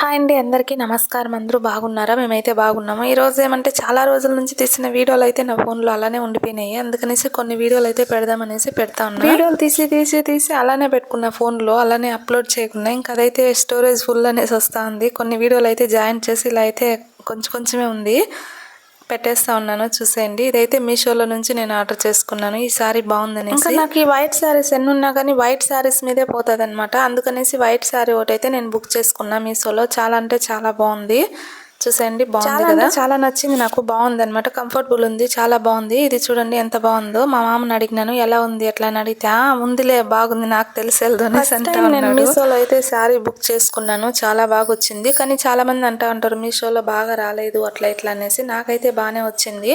Hi అండి, అందరికీ నమస్కారం. అందరూ బాగున్నారా? మేమైతే బాగున్నాము. ఈరోజు ఏమంటే చాలా రోజుల నుంచి తీసిన వీడియోలు అయితే నా ఫోన్లో అలానే ఉండిపోయినాయి. అందుకనేసి కొన్ని వీడియోలు అయితే పెడదామనేసి పెడతా ఉన్నా. వీడియోలు తీసి అలానే పెట్టుకున్న ఫోన్లో, అలానే అప్లోడ్ చేయకుండా. ఇంకా అదైతే స్టోరేజ్ ఫుల్ అనేసి వస్తూ ఉంది. కొన్ని వీడియోలు అయితే జాయిన్ చేసి ఇలా అయితే కొంచెమే ఉంది, పెట్టేస్తా ఉన్నాను. చూసేయండి. ఇదైతే మీషోలో నుంచి నేను ఆర్డర్ చేసుకున్నాను. ఈ సారీ బాగుందనేసి. ఇంకా నాకు ఈ వైట్ శారీస్ ఎన్ని ఉన్నా కానీ వైట్ శారీస్ మీదే పోతుంది అనమాట. అందుకనేసి వైట్ శారీ ఒకటి అయితే నేను బుక్ చేసుకున్నా మీషోలో. చాలా అంటే చాలా బాగుంది. చూసేయండి, బాగుంది కదా. చాలా నచ్చింది నాకు. బాగుంది అనమాట, కంఫర్టబుల్ ఉంది, చాలా బాగుంది. ఇది చూడండి ఎంత బాగుందో. మా మామని అడిగినాను ఎలా ఉంది ఎట్లా అని అడిగితే ముందులే బాగుంది, నాకు తెలిసి నేను మీషోలో అయితే శారీ బుక్ చేసుకున్నాను. చాలా బాగా వచ్చింది. కానీ చాలా మంది అంటా ఉంటారు మీషోలో బాగా రాలేదు అట్లా ఇట్లా అనేసి. నాకైతే బాగానే వచ్చింది.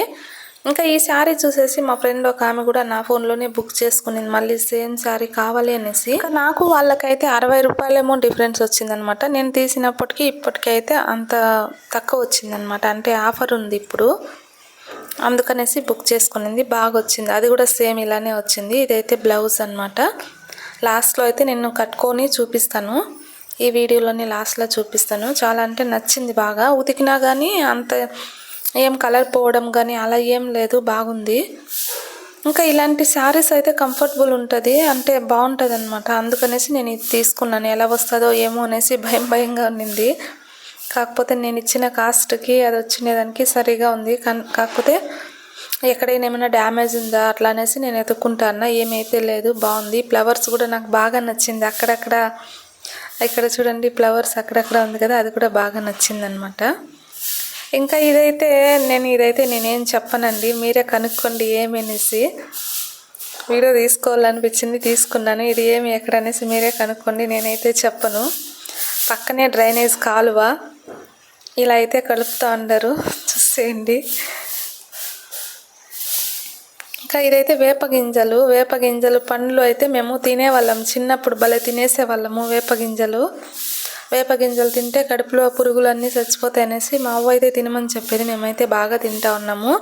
ఇంకా ఈ శారీ చూసేసి మా ఫ్రెండ్ ఒక ఆమె కూడా నా ఫోన్లోనే బుక్ చేసుకునింది, మళ్ళీ సేమ్ శారీ కావాలి అనేసి. ఇంకా నాకు వాళ్ళకైతే 60 రూపాయలేమో డిఫరెన్స్ వచ్చిందనమాట. నేను తీసినప్పటికీ ఇప్పటికైతే అంత తక్కువ వచ్చిందనమాట. అంటే ఆఫర్ ఉంది ఇప్పుడు, అందుకనేసి బుక్ చేసుకునింది. బాగా వచ్చింది. అది కూడా సేమ్ ఇలానే వచ్చింది. ఇదైతే బ్లౌజ్ అనమాట. లాస్ట్లో అయితే నేను కట్టుకొని చూపిస్తాను. ఈ వీడియోలోని లాస్ట్లో చూపిస్తాను. చాలా అంటే నచ్చింది బాగా. ఉతికినా కానీ అంత ఏం కలర్ పోవడం కానీ అలా ఏం లేదు, బాగుంది. ఇంకా ఇలాంటి శారీస్ అయితే కంఫర్టబుల్ ఉంటుంది, అంటే బాగుంటుంది అనమాట. అందుకనేసి నేను ఇది తీసుకున్నాను. ఎలా వస్తుందో ఏమో అనేసి భయంగా ఉన్నింది. కాకపోతే నేను ఇచ్చిన కాస్ట్కి అది వచ్చినదానికి సరిగా ఉంది. కాకపోతే ఎక్కడైనా ఏమైనా డ్యామేజ్ ఉందా అట్లా అనేసి నేను ఎత్తుక్కుంటాను. ఏమైతే లేదు, బాగుంది. ఫ్లవర్స్ కూడా నాకు బాగా నచ్చింది. ఇక్కడ చూడండి ఫ్లవర్స్ అక్కడక్కడ ఉంది కదా, అది కూడా బాగా నచ్చింది అనమాట. ఇంకా ఇదైతే నేనేం చెప్పనండి, మీరే కనుక్కోండి ఏమనేసి. వీడియో తీసుకోవాలనిపించింది, తీసుకున్నాను. ఇది ఏమి ఎక్కడనేసి మీరే కనుక్కోండి, నేనైతే చెప్పను. పక్కనే డ్రైనేజ్ కాలువ, ఇలా అయితే కలుపుతూ ఉండరు, చూసేయండి. ఇంకా ఇదైతే వేపగింజలు పండ్లు అయితే మేము తినేవాళ్ళం చిన్నప్పుడు, భలే తినేసేవాళ్ళము. వేపగింజలు తింటే కడుపులో పురుగులు అన్నీ చచ్చిపోతాయి అనేసి మా అవ్వ అయితే తినమని చెప్పేది. మేమైతే బాగా తింటా ఉన్నాము.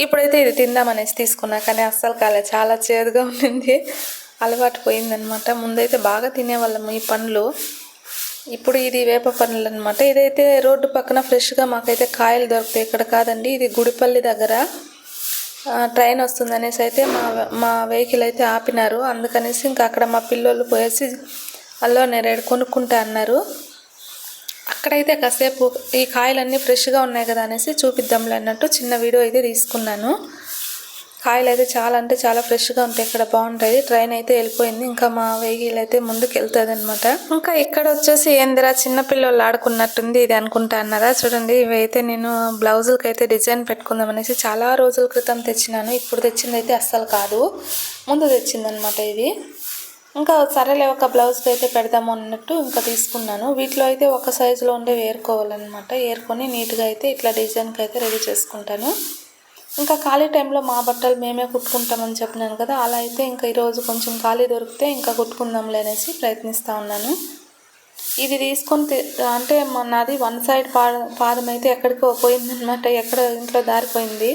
ఇప్పుడైతే ఇది తిందామనేసి తీసుకున్నా, కానీ అస్సలు కాలే, చాలా చేదుగా ఉండింది. అలవాటు పోయిందనమాట. ముందైతే బాగా తినేవాళ్ళము ఈ పండ్లు. ఇప్పుడు ఇది వేప పండ్లు అనమాట. ఇదైతే రోడ్డు పక్కన ఫ్రెష్గా మాకైతే కాయలు దొరుకుతాయి. ఇక్కడ కాదండి, ఇది గుడిపల్లి దగ్గర ట్రైన్ వస్తుంది అనేసి అయితే మా వెహికల్ అయితే ఆపినారు. అందుకనేసి ఇంకా అక్కడ మా పిల్లోళ్ళు పోయేసి అల్లో నేరేడు కొనుక్కుంటా అన్నారు. అక్కడైతే కాసేపు ఈ కాయలన్నీ ఫ్రెష్గా ఉన్నాయి కదా అనేసి చూపిద్దాంలే అన్నట్టు చిన్న వీడియో అయితే తీసుకున్నాను. కాయలు అయితే చాలా అంటే చాలా ఫ్రెష్గా ఉంటాయి, ఇక్కడ బాగుంటాయి. ట్రైన్ అయితే వెళ్ళిపోయింది. ఇంకా మా వెహికల్ అయితే ముందుకు వెళ్తుంది అనమాట. ఇంకా ఇక్కడ వచ్చేసి ఏందిరా చిన్నపిల్లలు ఆడుకున్నట్టుంది ఇది అనుకుంటా అన్నారా. చూడండి, ఇవి అయితే నేను బ్లౌజులకి అయితే డిజైన్ పెట్టుకుందాం అనేసి చాలా రోజుల క్రితం తెచ్చినాను. ఇప్పుడు తెచ్చింది అయితే అస్సలు కాదు, ముందు తెచ్చిందనమాట ఇది. ఇంకా సరేలే ఒక బ్లౌజ్కి అయితే పెడదాము అన్నట్టు ఇంకా తీసుకున్నాను. వీటిలో అయితే ఒక సైజులో ఉండే ఏరుకోవాలన్నమాట. ఏరుకొని నీట్గా అయితే ఇట్లా డిజైన్కి అయితే రెడీ చేసుకుంటాను. ఇంకా ఖాళీ టైంలో మా బట్టలు మేమే కుట్టుకుంటామని చెప్పినాను కదా, అలా అయితే ఇంకా ఈరోజు కొంచెం ఖాళీ దొరికితే ఇంకా కుట్టుకుందాంలే అనేసి ప్రయత్నిస్తూ ఉన్నాను. ఇది తీసుకొని అంటే నాది వన్ సైడ్ పాదం అయితే ఎక్కడికో పోయిందనమాట, ఎక్కడ ఇంట్లో దారిపోయింది.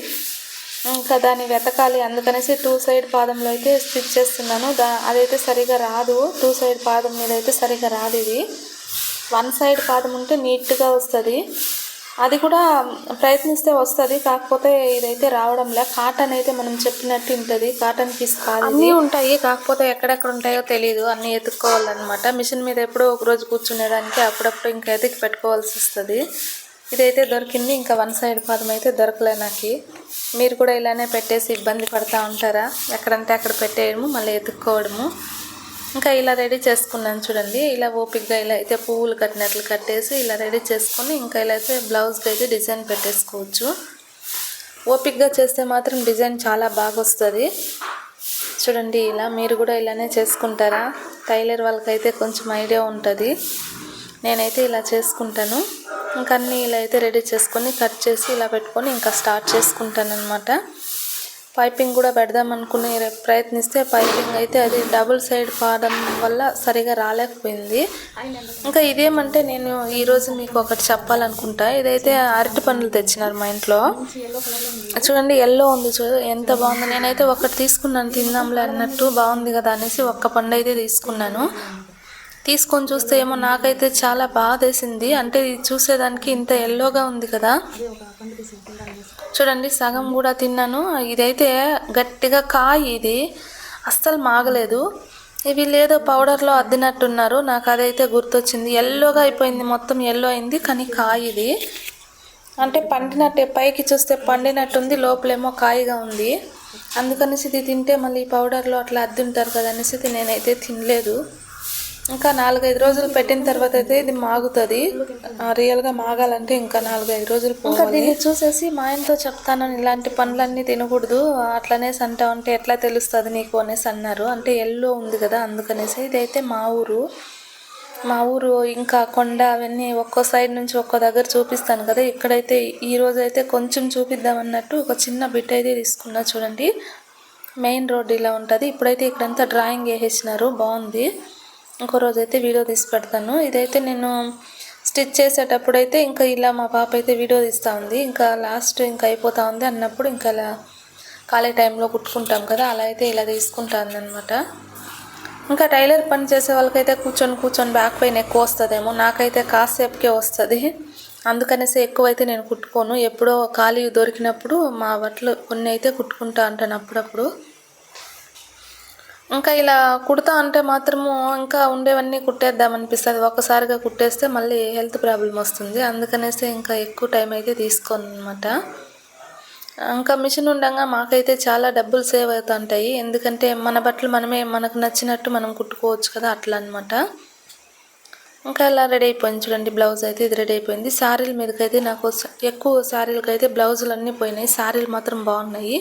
ఇంకా దాన్ని వెతకాలి, అందుకనేసి 2 సైడ్ పాదంలో అయితే స్టిచ్ చేస్తున్నాను. అదైతే సరిగా రాదు, 2 సైడ్ పాదం మీద అయితే సరిగా రాదు. ఇది 1 సైడ్ పాదం ఉంటే నీట్గా వస్తుంది. అది కూడా ప్రయత్నిస్తే వస్తుంది, కాకపోతే ఇదైతే రావడంలే. కాటన్ అయితే మనం చెప్పినట్టు ఉంటుంది, కాటన్ పీస్ కాదు. అన్నీ ఉంటాయి, కాకపోతే ఎక్కడెక్కడ ఉంటాయో తెలియదు, అన్నీ ఎత్తుక్కోవాలన్నమాట. మిషన్ మీద ఎప్పుడో ఒకరోజు కూర్చునేదానికి అప్పుడప్పుడు ఇంకా ఎతికి పెట్టుకోవాల్సి వస్తుంది. ఇదైతే దొరికింది. ఇంకా 1 సైడ్ పాదం అయితే దొరకలే నాకు. మీరు కూడా ఇలానే పెట్టేసి ఇబ్బంది పడుతూ ఉంటారా? ఎక్కడంటే అక్కడ పెట్టేయడము, మళ్ళీ ఎత్తుక్కోవడము. ఇంకా ఇలా రెడీ చేసుకున్నాను చూడండి. ఇలా ఓపిక్గా ఇలా అయితే పువ్వులు కట్టినట్లు కట్టేసి ఇలా రెడీ చేసుకొని ఇంకా ఇలా అయితే బ్లౌజ్కి అయితే డిజైన్ పెట్టేసుకోవచ్చు. ఓపిక్గా చేస్తే మాత్రం డిజైన్ చాలా బాగా వస్తుంది. చూడండి, ఇలా మీరు కూడా ఇలానే చేసుకుంటారా? టైలర్ వాళ్ళకైతే కొంచెం ఐడియా ఉంటుంది. నేనైతే ఇలా చేసుకుంటాను. ఇంకా అన్నీ ఇలా అయితే రెడీ చేసుకొని కట్ చేసి ఇలా పెట్టుకొని ఇంకా స్టార్ట్ చేసుకుంటాను అనమాట. పైపింగ్ కూడా పెడదాం అనుకుని ప్రయత్నిస్తే పైపింగ్ అయితే అది డబుల్ సైడ్ పాదం వల్ల సరిగా రాలేకపోయింది. ఇంకా ఇదేమంటే నేను ఈరోజు మీకు ఒకటి చెప్పాలనుకుంటా. ఇదైతే అరటి పండ్లు తెచ్చినారు మా ఇంట్లో. చూడండి, ఎల్లో ఉంది, ఎంత బాగుంది. నేనైతే ఒకటి తీసుకున్నాను, తిందాంలే అన్నట్టు, బాగుంది కదా అనేసి ఒక్క పండు అయితే తీసుకున్నాను. తీసుకొని చూస్తే ఏమో నాకైతే చాలా బాధేసింది. అంటే ఇది చూసేదానికి ఇంత ఎల్లోగా ఉంది కదా. చూడండి సగం కూడా తిన్నాను. ఇదైతే గట్టిగా కాయ, ఇది అస్సలు మాగలేదు. ఇవి లేదో పౌడర్లో అద్దినట్టున్నారు. నాకు అదైతే గుర్తొచ్చింది. ఎల్లోగా అయిపోయింది, మొత్తం ఎల్లో అయింది. కానీ కాయ ఇది అంటే పండినట్టే, పైకి చూస్తే పండినట్టుంది, లోపలేమో కాయగా ఉంది. అందుకనేసి ఇది తింటే మళ్ళీ పౌడర్లో అట్లా అద్దుంటారు కదా అనేసి ఇది నేనైతే తినలేదు. ఇంకా 4-5 రోజులు పెట్టిన తర్వాత అయితే ఇది మాగుతుంది. రియల్గా మాగాలంటే ఇంకా 4-5 రోజులు పోవాలి. దీన్ని చూసేసి మా ఆయనతో చెప్తాను, ఇలాంటి పండ్లన్నీ తినకూడదు అట్లనేసి అంటా ఉంటే ఎట్లా తెలుస్తుంది నీకు అనేసి అన్నారు. అంటే ఎల్లో ఉంది కదా అందుకనేసి. ఇదైతే మా ఊరు ఇంకా కొండ అవన్నీ ఒక్కో సైడ్ నుంచి ఒక్కో దగ్గర చూపిస్తాను కదా. ఇక్కడైతే ఈరోజు అయితే కొంచెం చూపిద్దామన్నట్టు ఒక చిన్న బిట్ అయితే తీసుకున్నా. చూడండి మెయిన్ రోడ్ ఇలా ఉంటుంది. ఇప్పుడైతే ఇక్కడంతా డ్రాయింగ్ వేసేసినారు, బాగుంది. ఇంకో రోజు అయితే వీడియో తీసి పెడతాను. ఇదైతే నేను స్టిచ్ చేసేటప్పుడు అయితే ఇంకా ఇలా మా పాప అయితే వీడియో తీస్తూ ఉంది. ఇంకా లాస్ట్ ఇంకా అయిపోతూ ఉంది అన్నప్పుడు ఇంకా ఇలా ఖాళీ టైంలో కుట్టుకుంటాం కదా, అలా అయితే ఇలా తీసుకుంటాను అనమాట. ఇంకా టైలర్ పని చేసే వాళ్ళకైతే కూర్చొని బ్యాక్ పెయిన్ ఎక్కువ వస్తుందేమో. నాకైతే కాసేపుకే వస్తుంది. అందుకనేసి ఎక్కువైతే నేను కుట్టుకోను. ఎప్పుడో ఖాళీ దొరికినప్పుడు మా బట్టలు కొన్ని అయితే కుట్టుకుంటా అంటాను అప్పుడప్పుడు. ఇంకా ఇలా కుడతా అంటే మాత్రము ఇంకా ఉండేవన్నీ కుట్టేద్దామనిపిస్తుంది. ఒక్కసారిగా కుట్టేస్తే మళ్ళీ హెల్త్ ప్రాబ్లం వస్తుంది. అందుకనేసి ఇంకా ఎక్కువ టైం అయితే తీసుకోను అనమాట. ఇంకా మిషన్ ఉండగా మాకైతే చాలా డబ్బులు సేవ్ అవుతుంటాయి. ఎందుకంటే మన బట్టలు మనమే మనకు నచ్చినట్టు మనం కుట్టుకోవచ్చు కదా, అట్లా అనమాట. ఇంకా ఇలా రెడీ అయిపోయింది. చూడండి బ్లౌజ్ అయితే ఇది రెడీ అయిపోయింది. శారీల మీదకైతే నాకు ఎక్కువ శారీలకి అయితే బ్లౌజులు అన్నీ పోయినాయి, శారీలు మాత్రం బాగున్నాయి.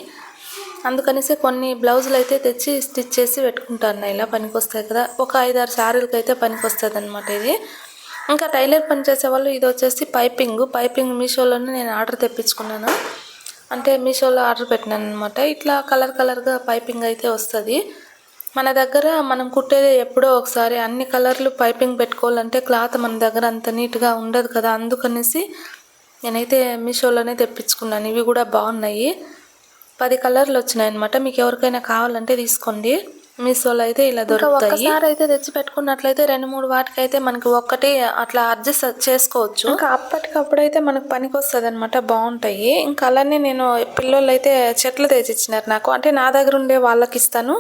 అందుకనేసి కొన్ని బ్లౌజులు అయితే తెచ్చి స్టిచ్ చేసి పెట్టుకుంటాను. ఇలా పనికొస్తాయి కదా, ఒక 5-6 శారీలకి అయితే పనికొస్తుంది అనమాట ఇది. ఇంకా టైలర్ పని చేసే వాళ్ళు ఇది వచ్చేసి పైపింగ్ మీషోలోనే నేను ఆర్డర్ తెప్పించుకున్నాను. అంటే మీషోలో ఆర్డర్ పెట్టినాను అనమాట. ఇట్లా కలర్గా పైపింగ్ అయితే వస్తుంది. మన దగ్గర మనం కుట్టేది ఎప్పుడో ఒకసారి, అన్ని కలర్లు పైపింగ్ పెట్టుకోవాలంటే క్లాత్ మన దగ్గర అంత నీట్గా ఉండదు కదా. అందుకనేసి నేనైతే మీషోలోనే తెప్పించుకున్నాను. ఇవి కూడా బాగున్నాయి. 10 కలర్లు వచ్చినాయి అనమాట. మీకు ఎవరికైనా కావాలంటే తీసుకోండి. మీషోలో అయితే ఇలా దొరుకుతాయి. ఒకసారి అయితే తెచ్చి పెట్టుకున్నట్లయితే 2-3 వాటికైతే మనకి ఒక్కటి అట్లా అడ్జస్ట్ చేసుకోవచ్చు. ఇంకా అప్పటికప్పుడైతే మనకు పనికి వస్తుంది అనమాట, బాగుంటాయి. ఇంకా అలానే నేను పిల్లలు అయితే చెట్లు తెచ్చిచ్చినారు నాకు. అంటే నా దగ్గర ఉండే వాళ్ళకి ఇస్తాను,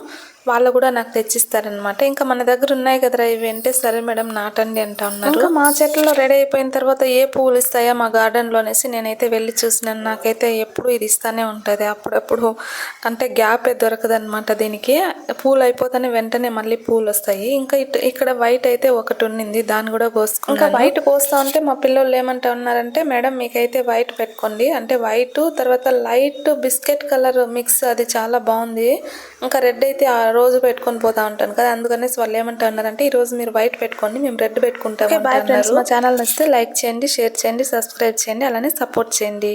వాళ్ళు కూడా నాకు తెచ్చిస్తారనమాట. ఇంకా మన దగ్గర ఉన్నాయి కదరా ఇవి అంటే, సరే మేడం నాటండి అంటా ఉన్నారు. ఇంకా మా చెట్లలో రెడీ అయిపోయిన తర్వాత ఏ పువ్వులు ఇస్తాయా మా గార్డెన్లో అనేసి నేనైతే వెళ్ళి చూసినాను. నాకైతే ఎప్పుడు ఇది ఇస్తానే ఉంటుంది, అప్పుడప్పుడు. అంటే గ్యాప్ దొరకదనమాట దీనికి. పూలు అయిపోతానే వెంటనే మళ్ళీ పూలు వస్తాయి. ఇంకా ఇక్కడ వైట్ అయితే ఒకటి ఉన్నింది, దాన్ని కూడా కోసుకున్నాను. ఇంకా వైట్ కోస్తా ఉంటే మా పిల్లలు ఏమంటా ఉన్నారంటే, మేడం మీకైతే వైట్ పెట్టుకోండి అంటే, వైట్ తర్వాత లైట్ బిస్కెట్ కలర్ మిక్స్, అది చాలా బాగుంది. ఇంకా రెడ్ అయితే రోజు పెట్టుకొని పోతా ఉంటాను కదా, అందుకనేసి వాళ్ళు ఏమంటా ఉన్నారంటే, ఈ రోజు మీరు వైట్ పెట్టుకోండి, మేము రెడ్ పెట్టుకుంటాం. బాయ్ ఫ్రెండ్స్, మా ఛానల్ నచ్చితే లైక్ చేయండి, షేర్ చేయండి, సబ్స్క్రైబ్ చేయండి, అలానే సపోర్ట్ చేయండి.